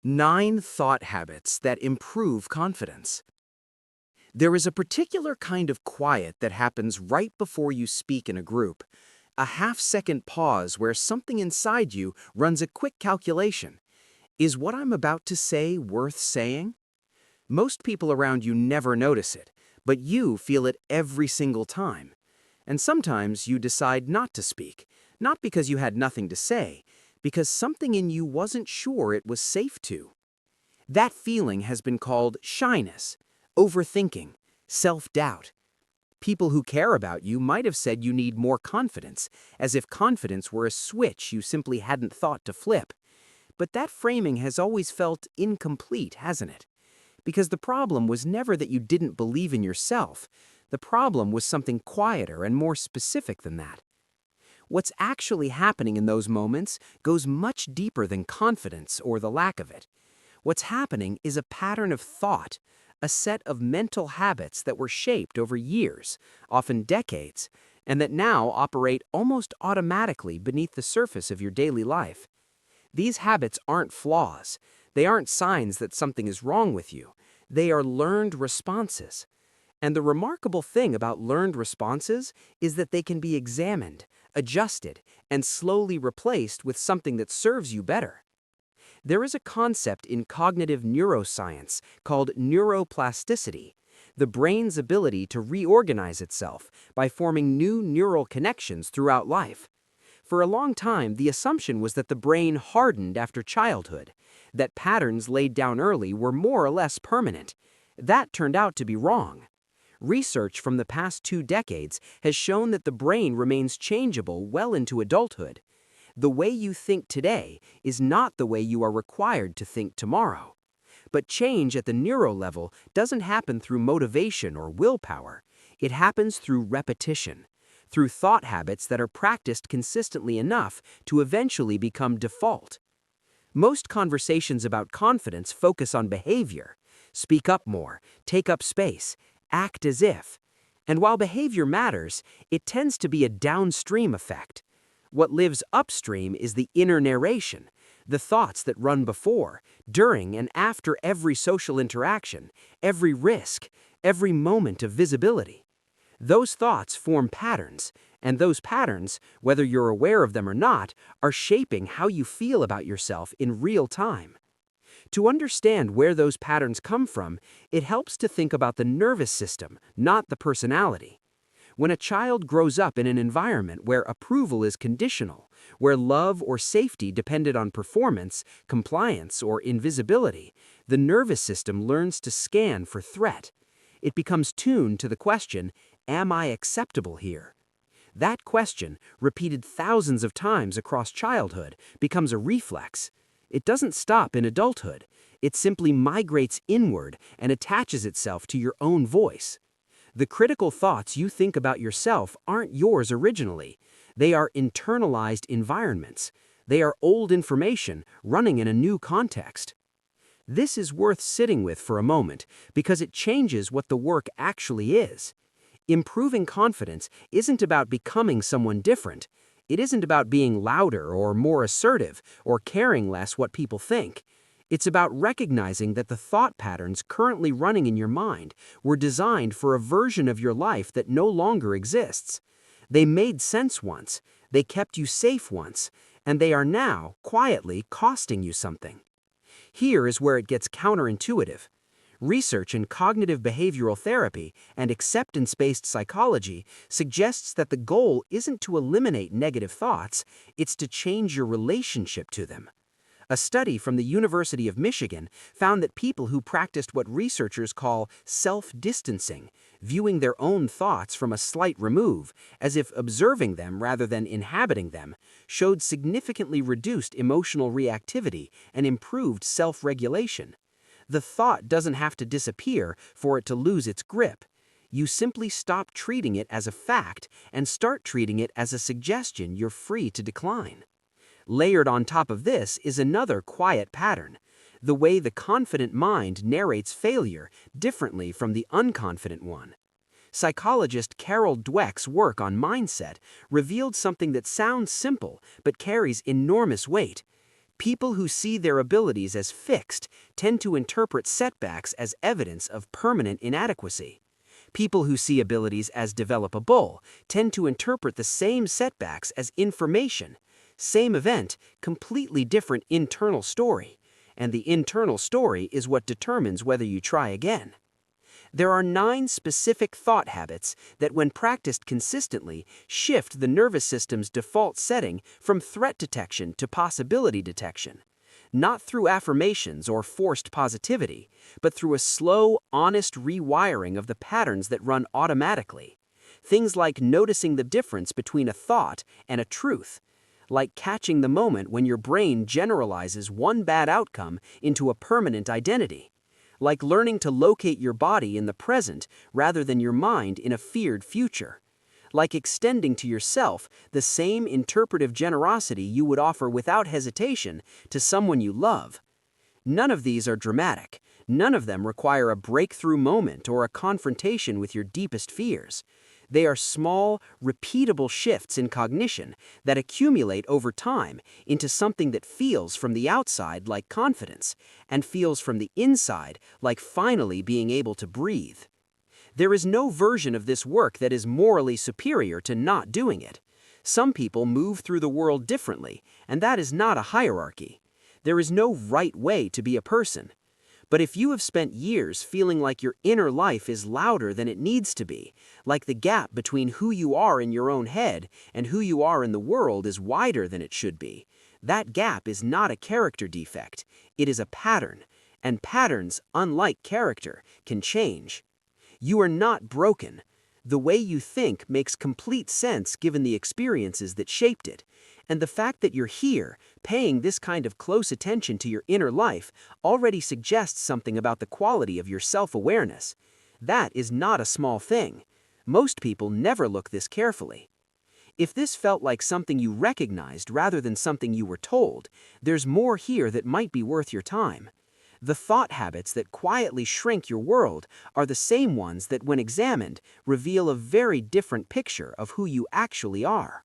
9 thought habits that improve confidence. There is a particular kind of quiet that happens right before you speak in a group, a half-second pause where something inside you runs a quick calculation. Is what I'm about to say worth saying? Most people around you never notice it, but you feel it every single time. And sometimes you decide not to speak, not because you had nothing to say, because something in you wasn't sure it was safe to. That feeling has been called shyness, overthinking, self-doubt. People who care about you might have said you need more confidence, as if confidence were a switch you simply hadn't thought to flip. But that framing has always felt incomplete, hasn't it? Because the problem was never that you didn't believe in yourself. The problem was something quieter and more specific than that. What's actually happening in those moments goes much deeper than confidence or the lack of it. What's happening is a pattern of thought, a set of mental habits that were shaped over years, often decades, and that now operate almost automatically beneath the surface of your daily life. These habits aren't flaws. They aren't signs that something is wrong with you. They are learned responses. And the remarkable thing about learned responses is that they can be examined, adjusted, and slowly replaced with something that serves you better. There is a concept in cognitive neuroscience called neuroplasticity, the brain's ability to reorganize itself by forming new neural connections throughout life. For a long time, the assumption was that the brain hardened after childhood, that patterns laid down early were more or less permanent. That turned out to be wrong. Research from the past 2 decades has shown that the brain remains changeable well into adulthood. The way you think today is not the way you are required to think tomorrow. But change at the neuro level doesn't happen through motivation or willpower. It happens through repetition, through thought habits that are practiced consistently enough to eventually become default. Most conversations about confidence focus on behavior. Speak up more, take up space, act as if. And while behavior matters, it tends to be a downstream effect. What lives upstream is the inner narration, the thoughts that run before, during, and after every social interaction, every risk, every moment of visibility. Those thoughts form patterns, and those patterns, whether you're aware of them or not, are shaping how you feel about yourself in real time. To understand where those patterns come from, it helps to think about the nervous system, not the personality. When a child grows up in an environment where approval is conditional, where love or safety depended on performance, compliance, or invisibility, the nervous system learns to scan for threat. It becomes tuned to the question, "Am I acceptable here?" That question, repeated thousands of times across childhood, becomes a reflex. It doesn't stop in adulthood. It simply migrates inward and attaches itself to your own voice. The critical thoughts you think about yourself aren't yours originally. They are internalized environments. They are old information running in a new context. This is worth sitting with for a moment because it changes what the work actually is. Improving confidence isn't about becoming someone different. It isn't about being louder or more assertive or caring less what people think. It's about recognizing that the thought patterns currently running in your mind were designed for a version of your life that no longer exists. They made sense once, they kept you safe once, and they are now, quietly, costing you something. Here is where it gets counterintuitive. Research in cognitive behavioral therapy and acceptance-based psychology suggests that the goal isn't to eliminate negative thoughts, it's to change your relationship to them. A study from the University of Michigan found that people who practiced what researchers call self-distancing, viewing their own thoughts from a slight remove, as if observing them rather than inhabiting them, showed significantly reduced emotional reactivity and improved self-regulation. The thought doesn't have to disappear for it to lose its grip. You simply stop treating it as a fact and start treating it as a suggestion you're free to decline. Layered on top of this is another quiet pattern, the way the confident mind narrates failure differently from the unconfident one. Psychologist Carol Dweck's work on mindset revealed something that sounds simple but carries enormous weight. People who see their abilities as fixed tend to interpret setbacks as evidence of permanent inadequacy. People who see abilities as developable tend to interpret the same setbacks as information. Same event, completely different internal story. And the internal story is what determines whether you try again. There are 9 specific thought habits that, when practiced consistently, shift the nervous system's default setting from threat detection to possibility detection. Not through affirmations or forced positivity, but through a slow, honest rewiring of the patterns that run automatically. Things like noticing the difference between a thought and a truth, like catching the moment when your brain generalizes one bad outcome into a permanent identity, like learning to locate your body in the present rather than your mind in a feared future, like extending to yourself the same interpretive generosity you would offer without hesitation to someone you love. None of these are dramatic. None of them require a breakthrough moment or a confrontation with your deepest fears. They are small, repeatable shifts in cognition that accumulate over time into something that feels from the outside like confidence and feels from the inside like finally being able to breathe. There is no version of this work that is morally superior to not doing it. Some people move through the world differently, and that is not a hierarchy. There is no right way to be a person. But if you have spent years feeling like your inner life is louder than it needs to be, like the gap between who you are in your own head and who you are in the world is wider than it should be, that gap is not a character defect, it is a pattern, and patterns, unlike character, can change. You are not broken. The way you think makes complete sense given the experiences that shaped it. And the fact that you're here, paying this kind of close attention to your inner life, already suggests something about the quality of your self-awareness. That is not a small thing. Most people never look this carefully. If this felt like something you recognized rather than something you were told, there's more here that might be worth your time. The thought habits that quietly shrink your world are the same ones that, when examined, reveal a very different picture of who you actually are.